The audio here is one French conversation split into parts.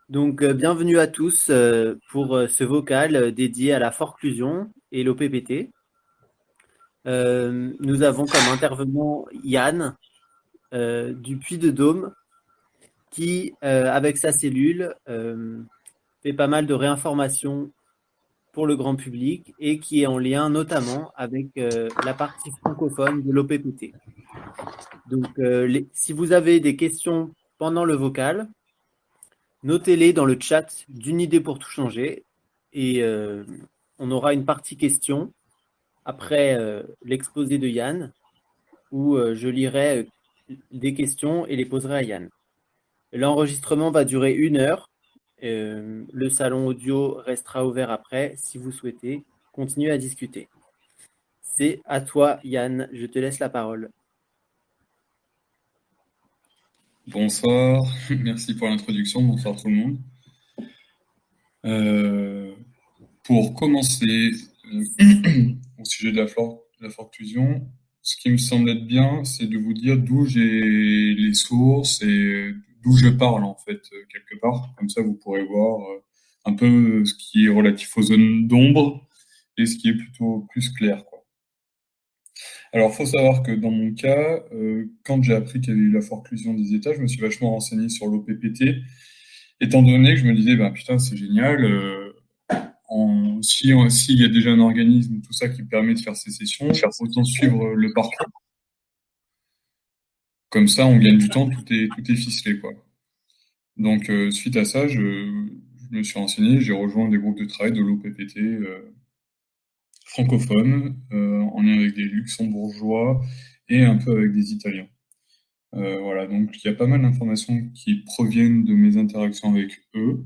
Donc, bienvenue à tous pour ce vocal dédié à la forclusion et l'OPPT. Nous avons comme intervenant Yann du Puy-de-Dôme qui, avec sa cellule, fait pas mal de réinformation pour le grand public et qui est en lien notamment avec la partie francophone de l'OPPT. Donc, si vous avez des questions pendant le vocal, notez-les dans le chat d'une idée pour tout changer et on aura une partie questions après l'exposé de Yann où je lirai des questions et les poserai à Yann. L'enregistrement va durer 1 heure. Le salon audio restera ouvert après si vous souhaitez continuer à discuter. C'est à toi Yann, je te laisse la parole. Bonsoir, merci pour l'introduction, bonsoir tout le monde. Euh, pour commencer au sujet de la forclusion, ce qui me semble être bien, c'est de vous dire d'où j'ai les sources et d'où je parle en fait, quelque part. Comme ça, vous pourrez voir un peu ce qui est relatif aux zones d'ombre et ce qui est plutôt plus clair, quoi. Alors, faut savoir que dans mon cas, quand j'ai appris qu'il y avait eu la forclusion des États, je me suis vachement renseigné sur l'OPPT, étant donné que je me disais, ben putain, c'est génial, s'il y a déjà un organisme, tout ça qui permet de faire ces sessions, autant suivre le parcours. Comme ça, on gagne du temps, tout est ficelé, quoi. Donc, suite à ça, je me suis renseigné, j'ai rejoint des groupes de travail de l'OPPT francophones, en lien avec des luxembourgeois et un peu avec des Italiens. Voilà, donc il y a pas mal d'informations qui proviennent de mes interactions avec eux.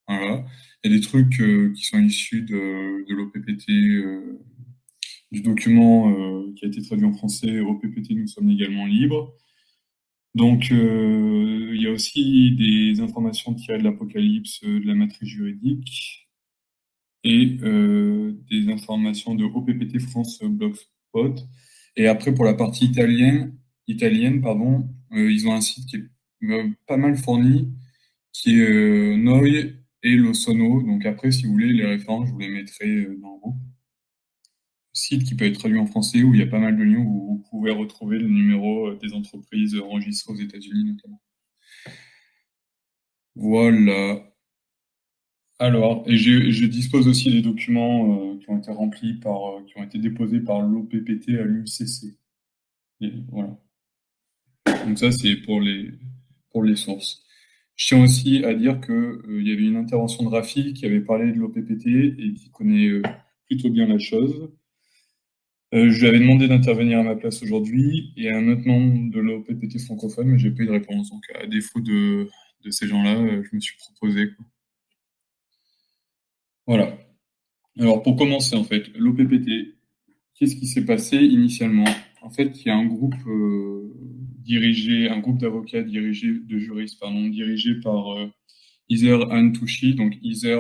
Voilà. Il y a des trucs qui sont issus de l'OPPT, du document qui a été traduit en français, OPPT, nous sommes également libres. Donc il y a aussi des informations tirées de l'Apocalypse, de la matrice juridique, et des informations de OPPT France Blogspot. Et après, pour la partie italienne, pardon, ils ont un site qui est pas mal fourni, qui est Noi et Lo Sono. Donc après, si vous voulez, les références, je vous les mettrai dans le groupe. Site qui peut être traduit en français, où il y a pas mal de liens où vous pouvez retrouver le numéro des entreprises enregistrées aux États-Unis notamment. Voilà. Alors, et je dispose aussi des documents qui ont été remplis qui ont été déposés par l'OPPT à l'UCC. Et voilà. Donc ça, c'est pour les sources. Je tiens aussi à dire que il y avait une intervention de Rafi qui avait parlé de l'OPPT et qui connaît plutôt bien la chose. Je lui avais demandé d'intervenir à ma place aujourd'hui et à un autre membre de l'OPPT francophone, mais j'ai pas eu de réponse. Donc, à défaut de ces gens-là, je me suis proposé, quoi. Voilà. Alors, pour commencer, en fait, l'OPPT, qu'est-ce qui s'est passé initialement? En fait, il y a un groupe un groupe d'avocats de juristes, pardon, dirigé par Iser Antouchi, donc Iser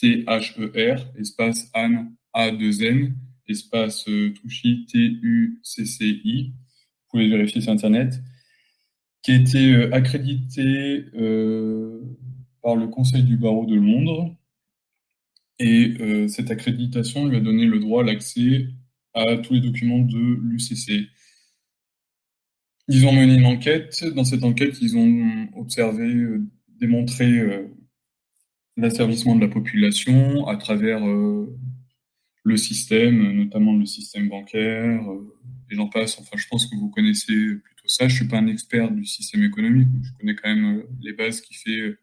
Heather, espace Anne A2N, espace Touchy Tucci. Vous pouvez vérifier sur Internet, qui a été accrédité par le Conseil du barreau de Londres. Et cette accréditation lui a donné le droit à l'accès à tous les documents de l'UCC. Ils ont mené une enquête. Dans cette enquête, ils ont observé, démontré l'asservissement de la population à travers le système, notamment le système bancaire, et j'en passe. Enfin, je pense que vous connaissez plutôt ça. Je suis pas un expert du système économique, mais je connais quand même les bases qui fait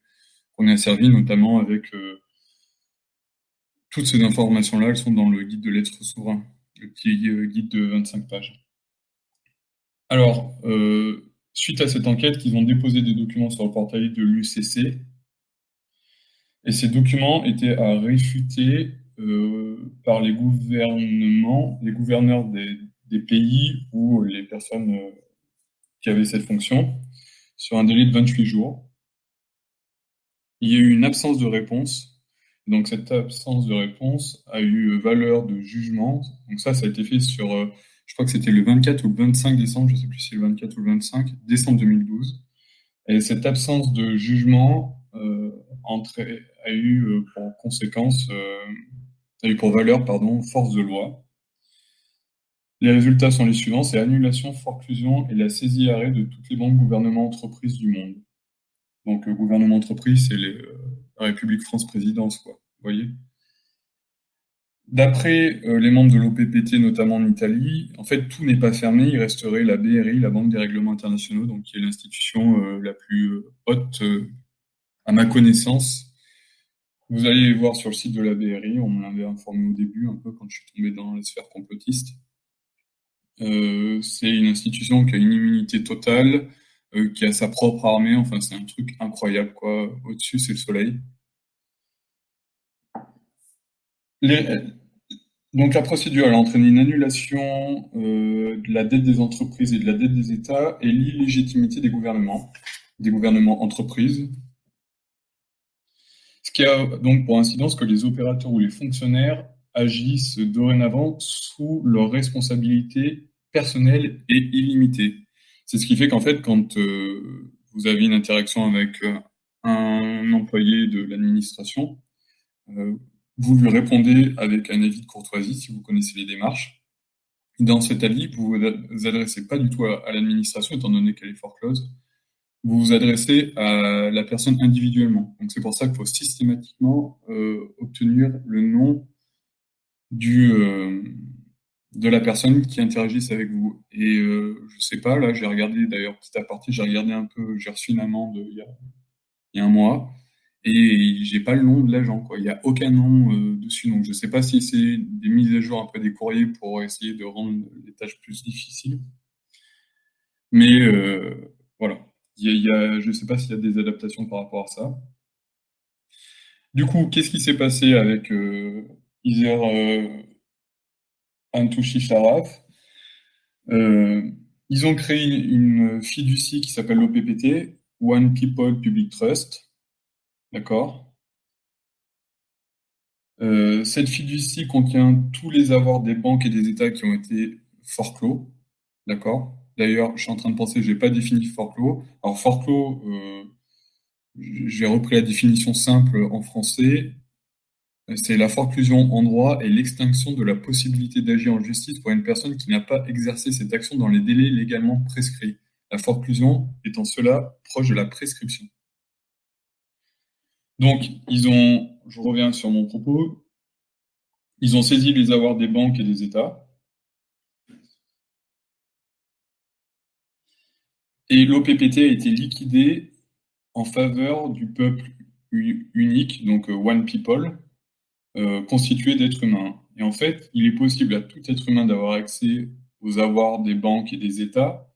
qu'on est asservi, notamment avec toutes ces informations-là. Elles sont dans le guide de l'être souverain, le petit guide de 25 pages. Alors, suite à cette enquête, ils ont déposé des documents sur le portail de l'UCC, et ces documents étaient à réfuter par les gouvernements, les gouverneurs des pays ou les personnes qui avaient cette fonction, sur un délai de 28 jours. Il y a eu une absence de réponse. Donc cette absence de réponse a eu valeur de jugement. Donc ça a été fait sur, je crois que c'était le 24 ou le 25 décembre, je ne sais plus si c'est le 24 ou le 25 décembre 2012. Et cette absence de jugement a eu pour conséquence, a eu pour valeur, pardon, force de loi. Les résultats sont les suivants, c'est annulation, forclusion et la saisie-arrêt de toutes les banques gouvernement entreprises du monde. Donc, gouvernement entreprise, c'est la République France-Présidence, quoi. Vous voyez? D'après les membres de l'OPPT, notamment en Italie, en fait, tout n'est pas fermé. Il resterait la BRI, la Banque des règlements internationaux, donc qui est l'institution la plus haute, à ma connaissance. Vous allez voir sur le site de la BRI, on me l'avait informé au début, un peu quand je suis tombé dans les sphères complotistes. C'est une institution qui a une immunité totale, qui a sa propre armée. Enfin, c'est un truc incroyable, quoi. Au-dessus, c'est le soleil. Les- Donc la procédure, elle a entraîné une annulation de la dette des entreprises et de la dette des États et l'illégitimité des gouvernements entreprises. Ce qui a donc pour incidence que les opérateurs ou les fonctionnaires agissent dorénavant sous leur responsabilité personnelle et illimitée. C'est ce qui fait qu'en fait, quand vous avez une interaction avec un employé de l'administration, euh, vous lui répondez avec un avis de courtoisie si vous connaissez les démarches. Dans cet avis, vous vous adressez pas du tout à l'administration, étant donné qu'elle est foreclose. Vous vous adressez à la personne individuellement. Donc c'est pour ça qu'il faut systématiquement obtenir le nom du, de la personne qui interagisse avec vous. Et je sais pas, là j'ai regardé, d'ailleurs, petit aparté, j'ai regardé un peu, j'ai reçu une amende il y a un mois, et j'ai pas le nom de l'agent, quoi. Il y a aucun nom dessus, donc je sais pas si c'est des mises à jour un peu des courriers pour essayer de rendre les tâches plus difficiles. Mais voilà. Je sais pas s'il y a des adaptations par rapport à ça. Du coup, qu'est-ce qui s'est passé avec Iser Antouchi Sharaf? Ils ont créé une fiducie qui s'appelle l'OPPT, One People Public Trust, d'accord? Cette fiducie contient tous les avoirs des banques et des États qui ont été forclos, d'accord? D'ailleurs, je suis en train de penser, j'ai pas défini forclos. Alors forclos, j'ai repris la définition simple en français. C'est la forclusion en droit et l'extinction de la possibilité d'agir en justice pour une personne qui n'a pas exercé cette action dans les délais légalement prescrits. La forclusion étant cela proche de la prescription. Donc, je reviens sur mon propos, ils ont saisi les avoirs des banques et des États, et l'OPPT a été liquidé en faveur du peuple unique, donc One People, constitué d'êtres humains. Et en fait, il est possible à tout être humain d'avoir accès aux avoirs des banques et des États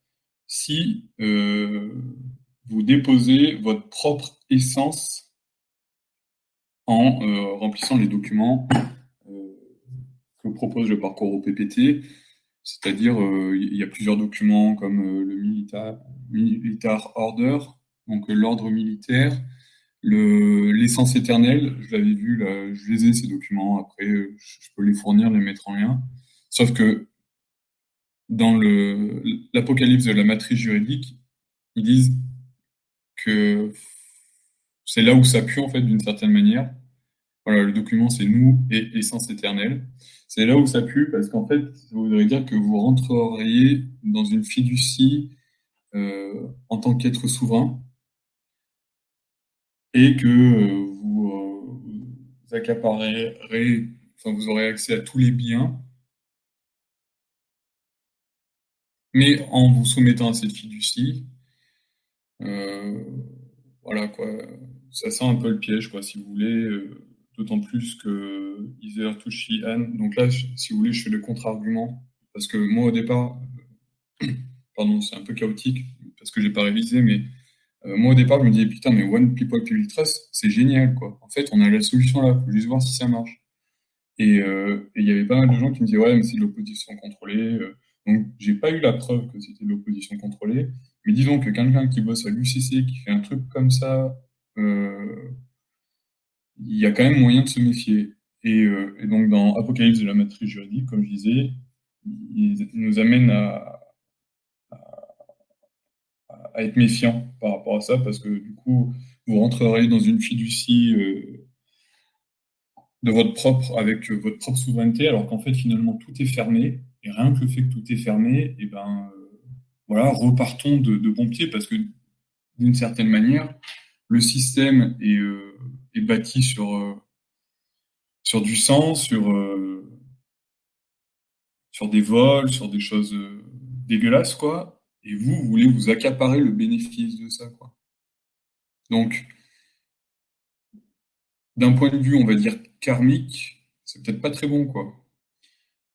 si vous déposez votre propre essence en remplissant les documents euh, que propose le parcours au PPT, c'est-à-dire il y a plusieurs documents comme le Militar Order, donc l'ordre militaire, l'essence éternelle, je l'avais vu, là, je les ai ces documents, après je peux les fournir, les mettre en lien. Sauf que dans l'Apocalypse de la matrice juridique, ils disent que c'est là où ça pue en fait d'une certaine manière. Voilà, le document c'est nous et essence éternelle. C'est là où ça pue parce qu'en fait, ça voudrait dire que vous rentreriez dans une fiducie en tant qu'être souverain et que vous accaparerez, enfin vous aurez accès à tous les biens, mais en vous soumettant à cette fiducie, euh, voilà quoi, ça sent un peu le piège quoi, si vous voulez. D'autant plus que Iser Touchi Anne. Donc là, si vous voulez, je fais le contre-argument parce que moi au départ, pardon, c'est un peu chaotique parce que j'ai pas révisé, mais moi au départ, je me disais putain, mais One People Public Trust, c'est génial quoi. En fait, on a la solution là, faut juste voir si ça marche. Et il y avait pas mal de gens qui me disaient ouais, mais c'est de l'opposition contrôlée. Donc j'ai pas eu la preuve que c'était de l'opposition contrôlée, mais disons que quelqu'un qui bosse à l'UCC, qui fait un truc comme ça, euh, il y a quand même moyen de se méfier. Et donc dans Apocalypse de la matrice juridique, comme je disais, il nous amène à être méfiant par rapport à ça, parce que du coup, vous rentrerez dans une fiducie de avec votre propre souveraineté, alors qu'en fait, finalement, tout est fermé. Et rien que le fait que tout est fermé, et ben, voilà, repartons de bon pied, parce que d'une certaine manière, le système est bâti sur du sang, sur des vols, sur des choses dégueulasses, quoi. Et vous voulez vous accaparer le bénéfice de ça, quoi. Donc, d'un point de vue, on va dire, karmique, c'est peut-être pas très bon, quoi.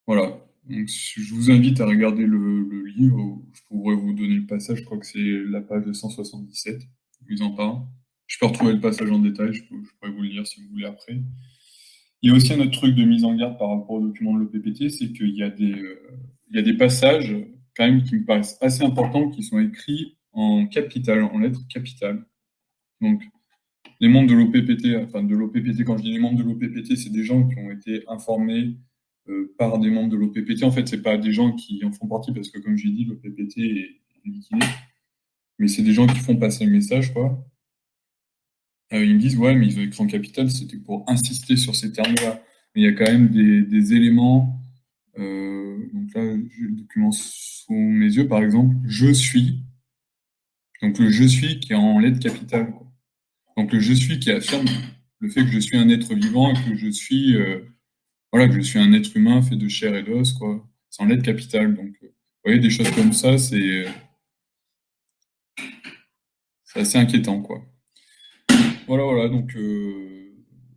Voilà. Donc, je vous invite à regarder le livre. Je pourrais vous donner le passage, je crois que c'est la page 177, où ils en parlent. Je peux retrouver le passage en détail, je pourrais vous le lire si vous voulez après. Il y a aussi un autre truc de mise en garde par rapport au document de l'OPPT, c'est qu'il il y a des passages, quand même, qui me paraissent assez importants, qui sont écrits en capital, en lettres capitales. Donc, les membres de l'OPPT, enfin de l'OPPT, quand je dis les membres de l'OPPT, c'est des gens qui ont été informés par des membres de l'OPPT. En fait, c'est pas des gens qui en font partie, parce que comme j'ai dit, l'OPPT est liquidé, mais c'est des gens qui font passer le message, quoi. Ils me disent, ouais, mais ils ont écrit en capital, c'était pour insister sur ces termes-là. Mais il y a quand même des éléments. Donc là, j'ai le document sous mes yeux, par exemple, je suis. Donc le je suis qui est en lettres capitales, quoi. Donc le je suis qui affirme le fait que je suis un être vivant et que je suis, voilà, que je suis un être humain fait de chair et d'os, quoi. C'est en lettres capitales. Donc, vous voyez, des choses comme ça, c'est assez inquiétant, quoi. Voilà, voilà. Donc,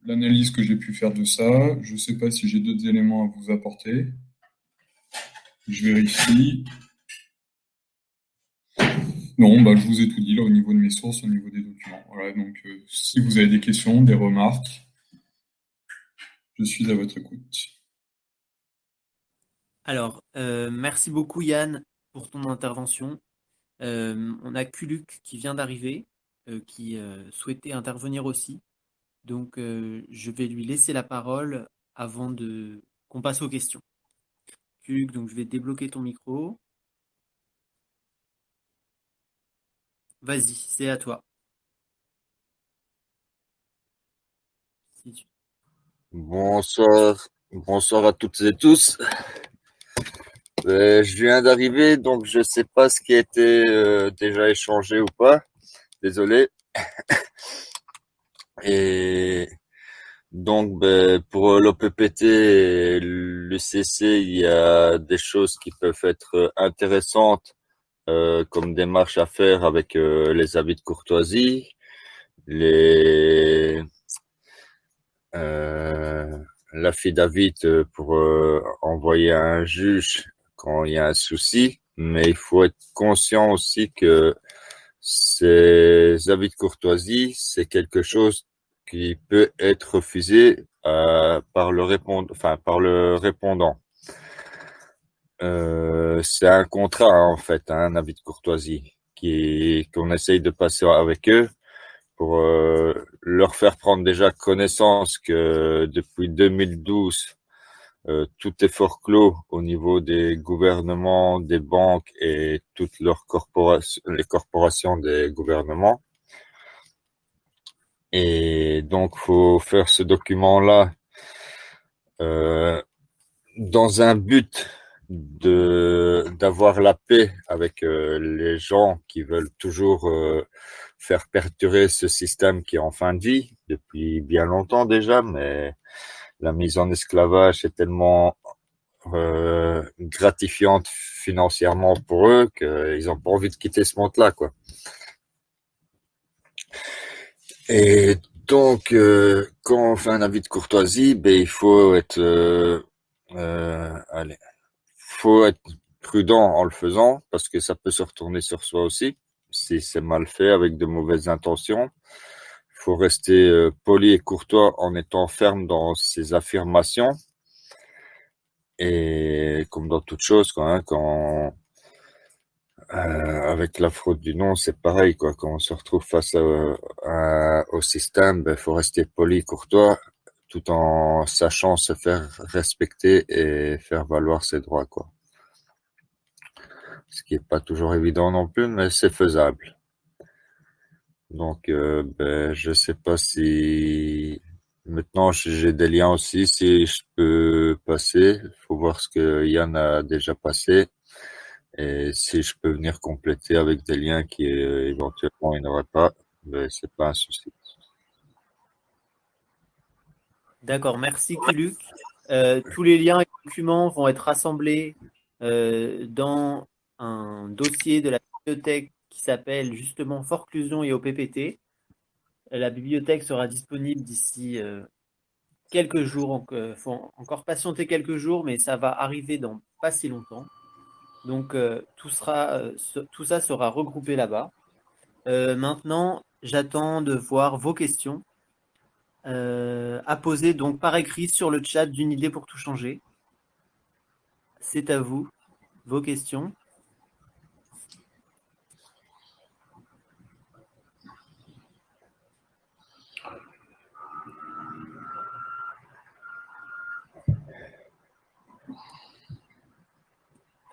l'analyse que j'ai pu faire de ça, je ne sais pas si j'ai d'autres éléments à vous apporter. Je vérifie. Non, bah, je vous ai tout dit là au niveau de mes sources, au niveau des documents. Voilà, donc si vous avez des questions, des remarques, je suis à votre écoute. Alors, merci beaucoup Yann pour ton intervention. On a Kuluk qui vient d'arriver, qui souhaitait intervenir aussi. Donc, je vais lui laisser la parole avant de qu'on passe aux questions. Kuluk, donc je vais débloquer ton micro. Vas-y, c'est à toi. Si tu- Bonsoir, bonsoir à toutes et tous. Je viens d'arriver, donc je sais pas ce qui a été déjà échangé ou pas. Désolé. Et donc, pour l'OPPT et l'UCC, il y a des choses qui peuvent être intéressantes, comme des marches à faire avec les avis de courtoisie, les euh, l'affidavit pour envoyer à un juge quand il y a un souci, mais il faut être conscient aussi que ces avis de courtoisie, c'est quelque chose qui peut être refusé par le répondant. C'est un contrat en fait, hein, un avis de courtoisie qu'on essaye de passer avec eux pour leur faire prendre déjà connaissance que depuis 2012, tout est forclos au niveau des gouvernements, des banques et toutes les corporations des gouvernements. Et donc, faut faire ce document-là euh, dans un but d'avoir la paix avec les gens qui veulent toujours faire perdurer ce système qui est en fin de vie depuis bien longtemps déjà, mais la mise en esclavage est tellement gratifiante financièrement pour eux qu'ils ont pas envie de quitter ce monde-là, quoi. Et donc, quand on fait un avis de courtoisie, il faut être, faut être prudent en le faisant parce que ça peut se retourner sur soi aussi si c'est mal fait avec de mauvaises intentions. Il faut rester poli et courtois en étant ferme dans ses affirmations. Et comme dans toute chose, quoi, hein, avec la fraude du nom, c'est pareil, quoi. Quand on se retrouve face au système, faut rester poli, courtois, tout en sachant se faire respecter et faire valoir ses droits, quoi. ce qui est pas toujours évident non plus, mais c'est faisable. Donc, je sais pas si maintenant j'ai des liens aussi, si je peux passer. Faut voir ce que Yann a déjà passé et si je peux venir compléter avec des liens qui éventuellement il n'aurait pas, c'est pas un souci. D'accord, merci Kuluk. Tous les liens et documents vont être rassemblés dans un dossier de la bibliothèque qui s'appelle justement Forclusion et OPPT. La bibliothèque sera disponible d'ici quelques jours. Il faut encore patienter quelques jours, mais ça va arriver dans pas si longtemps. Donc tout ça sera regroupé là-bas. Maintenant, j'attends de voir vos questions à poser donc par écrit sur le chat d'une idée pour tout changer. C'est à vous, vos questions.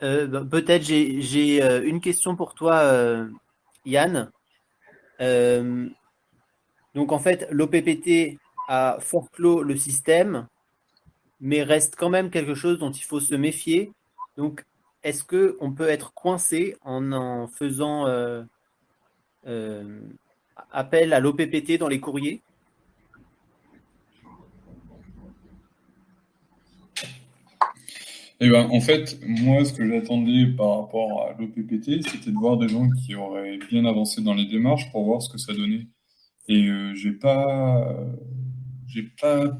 Peut-être j'ai une question pour toi, Yann. Donc en fait, l'OPPT a forclos le système, mais reste quand même quelque chose dont il faut se méfier. Donc, est-ce qu'on peut être coincé en faisant appel à l'OPPT dans les courriers? Et ben, en fait, moi, ce que j'attendais par rapport à l'OPPT, c'était de voir des gens qui auraient bien avancé dans les démarches pour voir ce que ça donnait. Et j'ai pas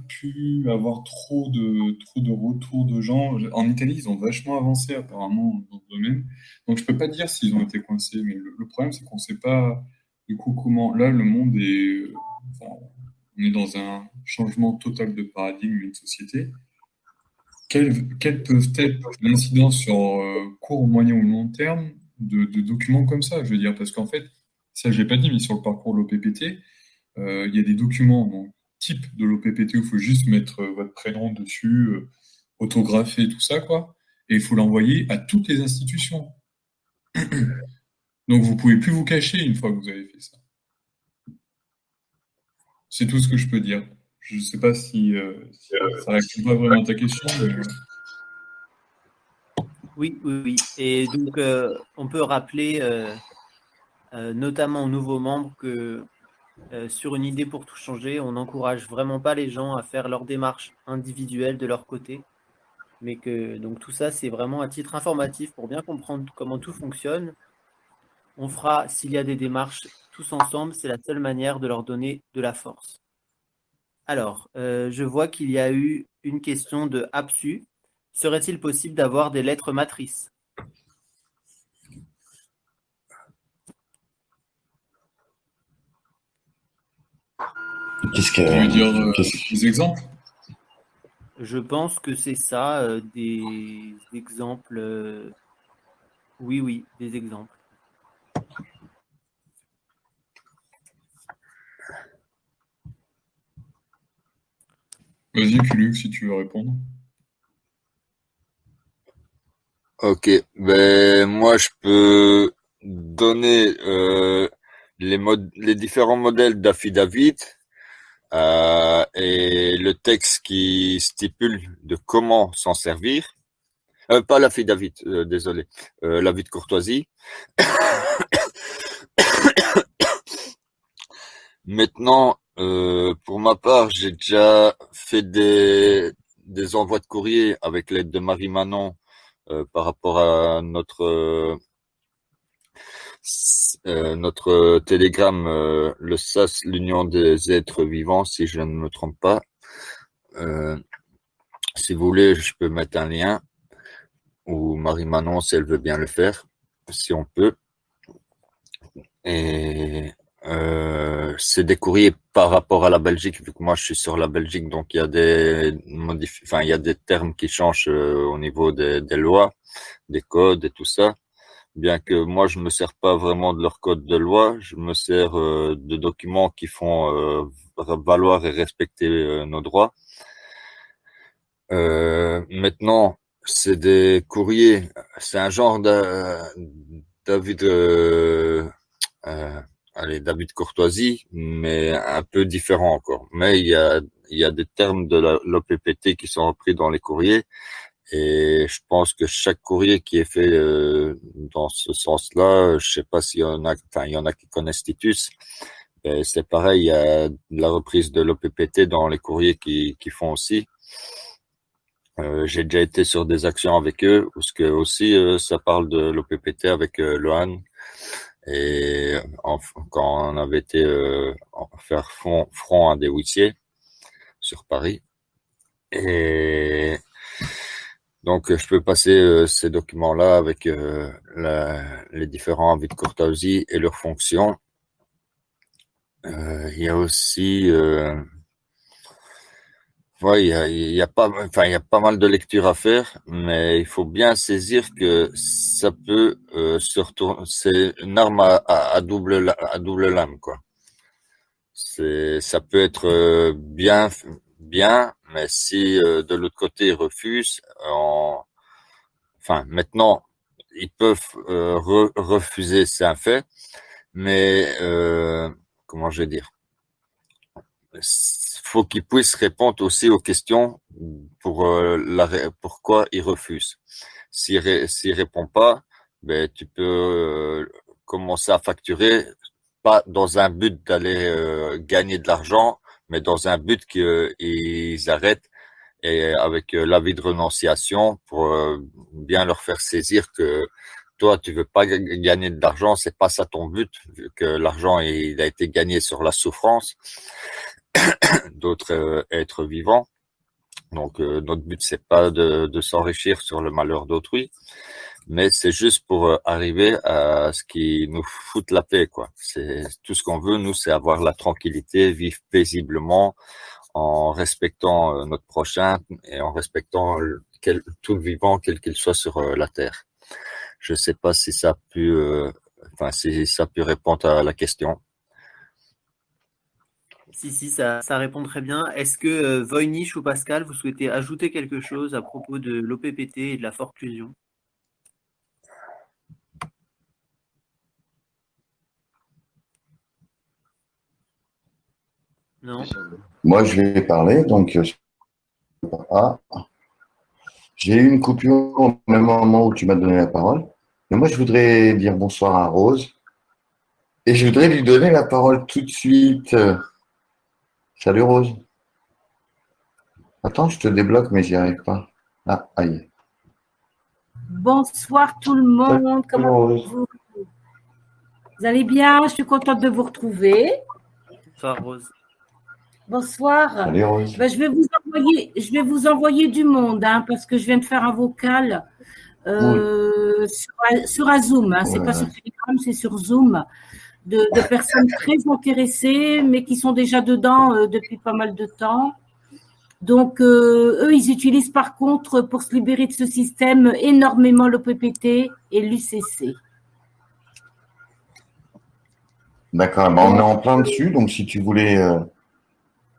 pu avoir trop de retours de gens. En Italie, ils ont vachement avancé apparemment dans ce domaine. Donc, je peux pas dire s'ils ont été coincés. Mais le problème, c'est qu'on sait pas du coup comment. Là, le monde est, enfin, on est dans un changement total de paradigme d'une société. Quelles peuvent être l'incidence sur court, moyen ou long terme de documents comme ça? Je veux dire, parce qu'en fait, ça, j'ai pas dit, mais sur le parcours de l'OPPT, il y a des documents donc, type de l'OPPT où il faut juste mettre votre prénom dessus, autographer, tout ça, quoi. Et il faut l'envoyer à toutes les institutions. Donc vous pouvez plus vous cacher une fois que vous avez fait ça. C'est tout ce que je peux dire. Je sais pas si ça répond pas vraiment à ta question, mais Oui, oui, oui. Et donc, on peut rappeler notamment aux nouveaux membres que sur une idée pour tout changer, on n'encourage vraiment pas les gens à faire leur démarche individuelle de leur côté, mais que donc tout ça, c'est vraiment à titre informatif pour bien comprendre comment tout fonctionne. On fera, s'il y a des démarches tous ensemble, c'est la seule manière de leur donner de la force. Alors, je vois qu'il y a eu une question de Apsu. Serait-il possible d'avoir des lettres matrices? Qu'est-ce tu veux dire qu'est-ce- des exemples? Je pense que c'est ça, des exemples. Oui, oui, des exemples. Vas-y, Kuluk, si tu veux répondre. Ok, moi je peux donner les différents modèles d'affidavit et le texte qui stipule de comment s'en servir. Pas l'affidavit, désolé, l'avis de courtoisie. Maintenant, pour ma part, j'ai déjà fait des envois de courrier avec l'aide de Marie Manon par rapport à notre télégramme, le SAS, l'Union des êtres vivants, si je ne me trompe pas. Si vous voulez, je peux mettre un lien, ou Marie Manon, si elle veut bien le faire, si on peut. Et c'est des courriers par rapport à la Belgique, vu que moi je suis sur la Belgique, donc il y a il y a des termes qui changent au niveau des lois, des codes et tout ça. Bien que moi je me sers pas vraiment de leur code de loi, je me sers de documents qui font valoir et respecter nos droits. Maintenant, c'est des courriers, c'est un genre David, David Courtoisie, mais un peu différent encore. Mais il y a des termes de l'OPPT qui sont repris dans les courriers, et je pense que chaque courrier qui est fait dans ce sens-là, je sais pas s'il y en a, enfin il y en a qui connaissent Titus. Et c'est pareil, il y a de la reprise de l'OPPT dans les courriers qui font aussi. J'ai déjà été sur des actions avec eux, parce que aussi ça parle de l'OPPT avec Lohan. Et quand on avait été faire front à des huissiers sur Paris. Et donc je peux passer ces documents-là avec les différents avis de courtoisie et leurs fonctions. Il y a aussi ouais, il y a il y a pas mal de lectures à faire, mais il faut bien saisir que ça peut se retourner. C'est une arme à double lame, quoi. Ça peut être bien, mais si de l'autre côté ils refusent, maintenant ils peuvent refuser, c'est un fait, mais comment je vais dire, faut qu'ils puissent répondre aussi aux questions pour pourquoi ils refusent. S'il répond pas, ben tu peux commencer à facturer, pas dans un but d'aller gagner de l'argent, mais dans un but qu'ils arrêtent, et avec l'avis de renonciation pour bien leur faire saisir que toi tu veux pas gagner de l'argent, c'est pas ça ton but, vu que l'argent il a été gagné sur la souffrance d'autres êtres vivants. Donc notre but c'est pas de s'enrichir sur le malheur d'autrui, mais c'est juste pour arriver à ce qui nous fout la paix, quoi. C'est tout ce qu'on veut, nous, c'est avoir la tranquillité, vivre paisiblement, en respectant notre prochain et en respectant tout le vivant, quel qu'il soit sur la terre. Je sais pas si ça a pu, si ça a pu répondre à la question. Si, ça répond très bien. Est-ce que Voynich ou Pascal, vous souhaitez ajouter quelque chose à propos de l'OPPT et de la forclusion? Non. Moi, je vais parler. Donc, j'ai eu une coupure au même moment où tu m'as donné la parole. Mais moi, je voudrais dire bonsoir à Rose. Et je voudrais lui donner la parole tout de suite. Salut Rose. Attends, je te débloque, mais j'y arrive pas. Ah, aïe. Bonsoir tout le monde. Comment allez-vous? Vous allez bien? Je suis contente de vous retrouver. Bonsoir Rose. Bonsoir. Salut Rose. Ben, je vais vous envoyer du monde, parce que je viens de faire un vocal sur un Zoom. Hein. C'est pas sur Telegram, c'est sur Zoom. De personnes très intéressées, mais qui sont déjà dedans depuis pas mal de temps. Donc, eux, ils utilisent par contre, pour se libérer de ce système, énormément l'OPPT et l'UCC. D'accord, on est en plein dessus, donc si tu voulais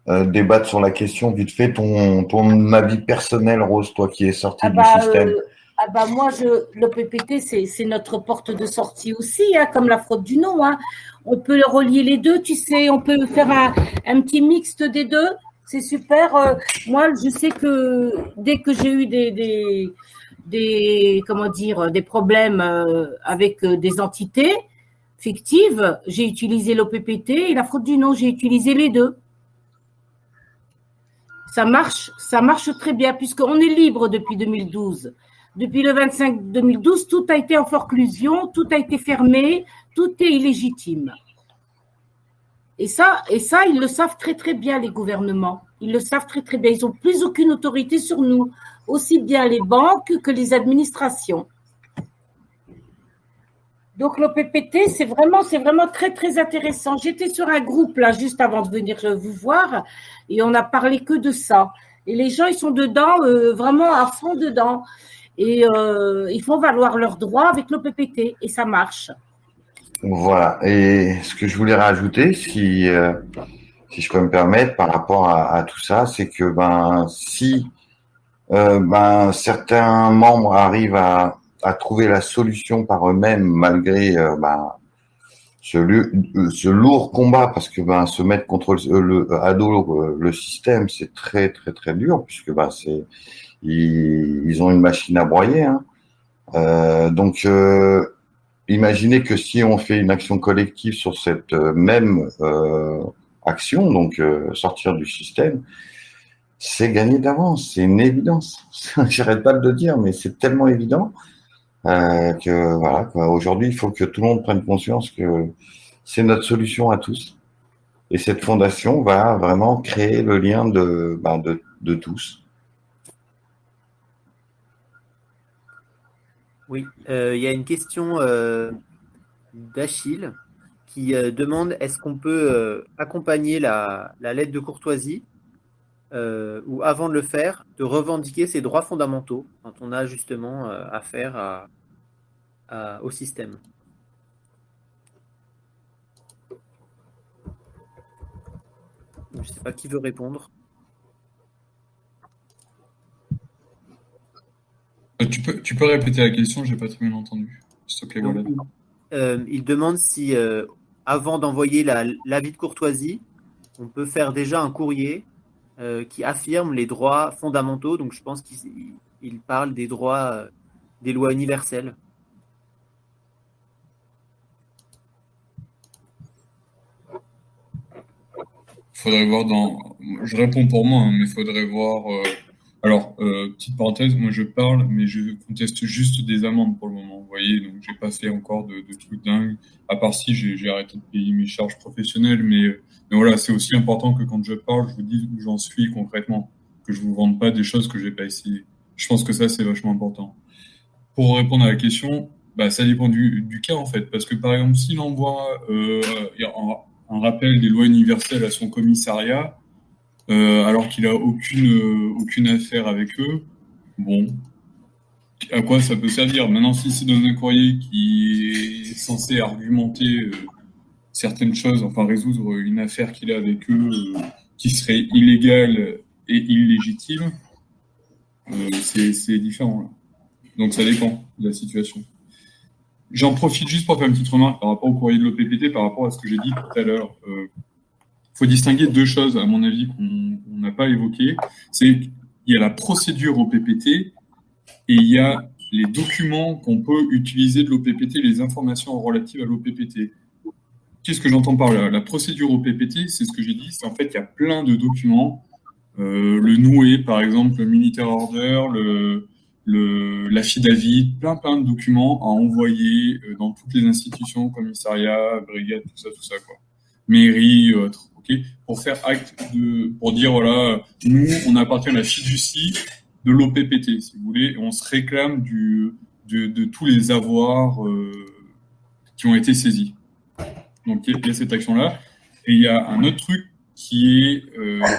débattre sur la question, vite fait, ton avis personnel, Rose, toi qui es sorti du système. Moi, l'OPPT, c'est notre porte de sortie aussi, comme la fraude du nom. On peut relier les deux, tu sais, on peut faire un petit mixte des deux. C'est super. Moi, je sais que dès que j'ai eu des problèmes avec des entités fictives, j'ai utilisé l'OPPT et la fraude du nom, j'ai utilisé les deux. Ça marche très bien puisqu'on est libre depuis 2012. Depuis le 25 2012, tout a été en forclusion, tout a été fermé, tout est illégitime. Et ça, ils le savent très, très bien, les gouvernements. Ils le savent très, très bien. Ils n'ont plus aucune autorité sur nous, aussi bien les banques que les administrations. Donc, l'OPPT, c'est vraiment très, très intéressant. J'étais sur un groupe, là, juste avant de venir vous voir, et on n'a parlé que de ça. Et les gens, ils sont dedans, vraiment à fond dedans. Et ils font valoir leurs droits avec l'OPPT, et ça marche. Voilà. Et ce que je voulais rajouter, si je peux me permettre, par rapport à tout ça, c'est que si certains membres arrivent à trouver la solution par eux-mêmes malgré ce lourd combat, parce que se mettre contre à dos le système, c'est très très très dur, puisque ils ont une machine à broyer, hein. Donc imaginez que si on fait une action collective sur cette même action, donc sortir du système, c'est gagné d'avance, c'est une évidence. J'arrête pas de le dire, mais c'est tellement évident que voilà, quoi. Aujourd'hui, il faut que tout le monde prenne conscience que c'est notre solution à tous. Et cette fondation va vraiment créer le lien de tous. Oui, il y a une question d'Achille qui demande est-ce qu'on peut accompagner la lettre de courtoisie ou avant de le faire, de revendiquer ses droits fondamentaux quand on a justement affaire au système. Je ne sais pas qui veut répondre. Tu peux répéter la question, j'ai pas très bien entendu. S'il te plaît, Donc, voilà. il demande si, avant d'envoyer l'avis de courtoisie, on peut faire déjà un courrier qui affirme les droits fondamentaux. Donc, je pense qu'il parle des droits, des lois universelles. Faudrait voir je réponds pour moi, hein, mais faudrait voir. Alors, petite parenthèse, moi je parle, mais je conteste juste des amendes pour le moment. Vous voyez, donc j'ai pas fait encore de trucs dingues. À part si j'ai arrêté de payer mes charges professionnelles, mais voilà, c'est aussi important que quand je parle, je vous dise où j'en suis concrètement, que je vous vende pas des choses que j'ai pas essayé. Je pense que ça c'est vachement important. Pour répondre à la question, ça dépend du cas en fait, parce que par exemple, s'il envoie un rappel des lois universelles à son commissariat, alors qu'il a aucune affaire avec eux, bon, à quoi ça peut servir? Maintenant, si c'est dans un courrier qui est censé argumenter certaines choses, enfin résoudre une affaire qu'il a avec eux qui serait illégale et illégitime, c'est différent, là. Donc ça dépend de la situation. J'en profite juste pour faire une petite remarque par rapport au courrier de l'OPPT, par rapport à ce que j'ai dit tout à l'heure. Faut distinguer deux choses, à mon avis, qu'on n'a pas évoquées. C'est qu'il y a la procédure OPPT et il y a les documents qu'on peut utiliser de l'OPPT, les informations relatives à l'OPPT. Qu'est-ce que j'entends par là? La procédure OPPT, c'est ce que j'ai dit, c'est en fait qu'il y a plein de documents. Le noué, par exemple, le militaire order, l'affidavit, plein de documents à envoyer dans toutes les institutions, commissariat, brigade, tout ça, quoi. Mairie, autres. Okay, pour faire pour dire voilà, nous on appartient à la fiducie de l'OPPT, si vous voulez, et on se réclame de tous les avoirs qui ont été saisis. Donc il y a cette action-là, et il y a un autre truc qui est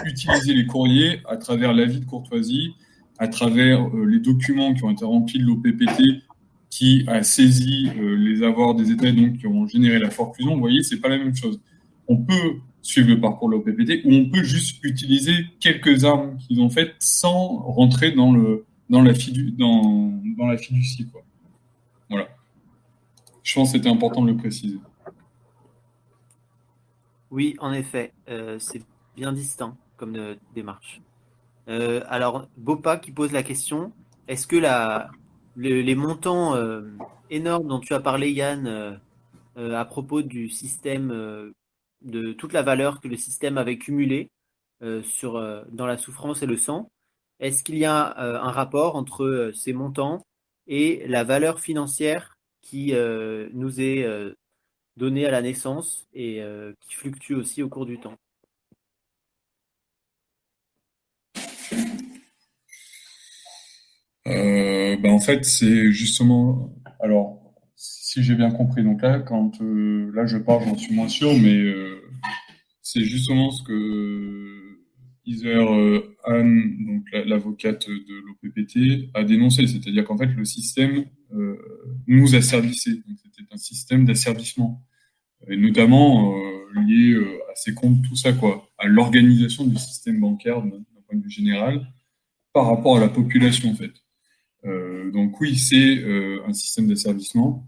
utiliser les courriers à travers l'avis de courtoisie, à travers les documents qui ont été remplis de l'OPPT qui a saisi les avoirs des États, donc qui ont généré la forclusion. Vous voyez, c'est pas la même chose. On peut suivre le parcours de l'OPPT, ou on peut juste utiliser quelques armes qu'ils ont faites sans rentrer dans la fiducie, quoi. Voilà. Je pense que c'était important de le préciser. Oui, en effet, c'est bien distinct comme démarche. Alors, Bopa qui pose la question, est-ce que les montants énormes dont tu as parlé, Yann, à propos du système de toute la valeur que le système avait cumulée dans la souffrance et le sang. Est-ce qu'il y a un rapport entre ces montants et la valeur financière qui nous est donnée à la naissance et qui fluctue aussi au cours du temps? En fait, c'est justement... Alors, si j'ai bien compris, donc là, là je parle, j'en suis moins sûr, mais c'est justement ce que Heather Anne, donc l'avocate de l'OPPT, a dénoncé, c'est-à-dire qu'en fait le système nous asservissait, donc c'était un système d'asservissement, et notamment lié à ses comptes, tout ça, quoi, à l'organisation du système bancaire d'un point de vue général. par rapport à la population, en fait. Donc oui, c'est un système d'asservissement.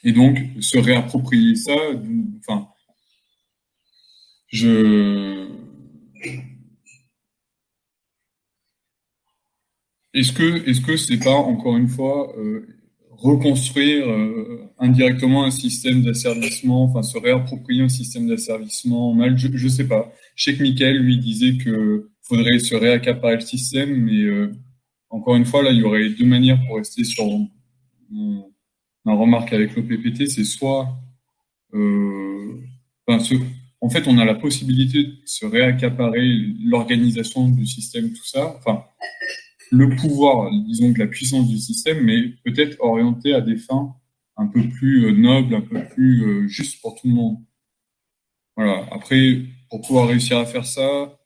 Et donc, se réapproprier ça, enfin, est-ce que c'est pas, encore une fois, reconstruire indirectement un système d'asservissement, enfin, se réapproprier un système d'asservissement mal, je sais pas. Je sais que Mickaël, lui, disait que faudrait se réaccaparer le système, mais encore une fois, là, il y aurait deux manières pour rester sur ma remarque avec l'OPPT, c'est soit, en fait, on a la possibilité de se réaccaparer l'organisation du système, tout ça, enfin, le pouvoir, disons que la puissance du système, mais peut-être orienté à des fins un peu plus nobles, un peu plus justes pour tout le monde. Voilà. Après, pour pouvoir réussir à faire ça,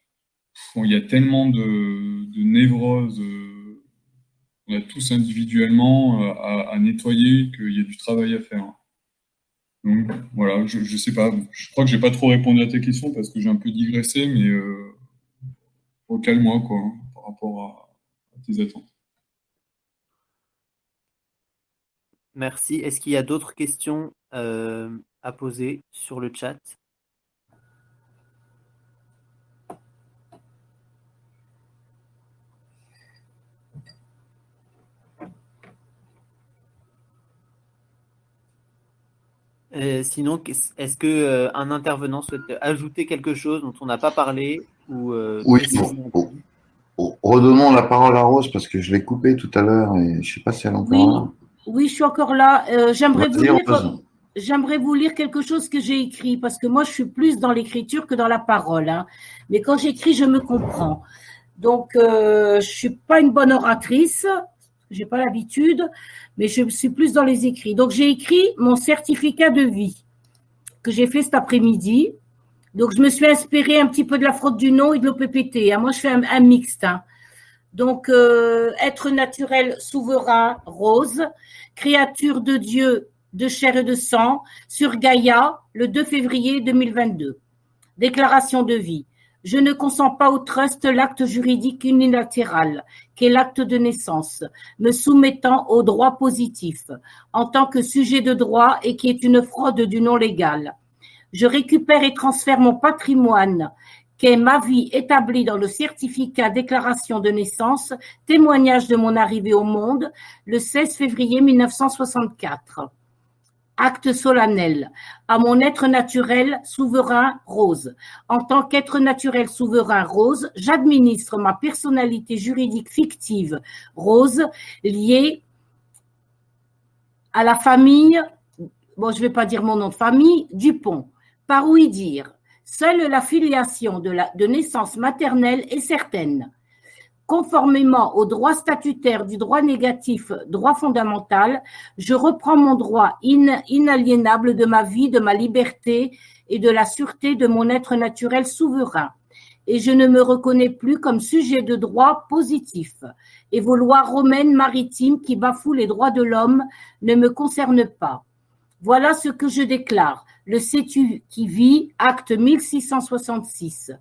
il y a tellement de névroses, on a tous individuellement à nettoyer qu'il y a du travail à faire. Donc voilà, je sais pas. Je crois que j'ai pas trop répondu à tes questions parce que j'ai un peu digressé, mais recale-moi quoi, par rapport à tes attentes. Merci. Est-ce qu'il y a d'autres questions à poser sur le chat? Sinon, est-ce que un intervenant souhaite ajouter quelque chose dont on n'a pas parlé ou Oui, préciser? redonnons la parole à Rose parce que je l'ai coupée tout à l'heure et je sais pas si elle est encore là. Oui, je suis encore là. J'aimerais Vas-y, Rose. vous lire quelque chose que j'ai écrit parce que moi, je suis plus dans l'écriture que dans la parole. Hein. Mais quand j'écris, je me comprends. Donc, je suis pas une bonne oratrice. J'ai pas l'habitude, mais je suis plus dans les écrits. Donc, j'ai écrit mon certificat de vie que j'ai fait cet après-midi. Donc, je me suis inspirée un petit peu de la fraude du nom et de l'OPPT. Hein. Moi, je fais un mixte. Hein. Donc, être naturel, souverain, Rose, créature de Dieu, de chair et de sang, sur Gaïa, le 2 février 2022. Déclaration de vie. Je ne consens pas au trust l'acte juridique unilatéral, qu'est l'acte de naissance, me soumettant au droit positif, en tant que sujet de droit et qui est une fraude du non légal. Je récupère et transfère mon patrimoine, qu'est ma vie établie dans le certificat déclaration de naissance, témoignage de mon arrivée au monde, le 16 février 1964. Acte solennel. À mon être naturel souverain Rose. En tant qu'être naturel souverain Rose, j'administre ma personnalité juridique fictive Rose, liée à la famille, bon, je ne vais pas dire mon nom de famille, Dupont. Par ouï dire, seule la filiation de naissance maternelle est certaine. Conformément au droit statutaire du droit négatif, droit fondamental, je reprends mon droit inaliénable de ma vie, de ma liberté et de la sûreté de mon être naturel souverain. Et je ne me reconnais plus comme sujet de droit positif. Et vos lois romaines maritimes qui bafouent les droits de l'homme ne me concernent pas. Voilà ce que je déclare. Le sais-tu qui vit, acte 1666.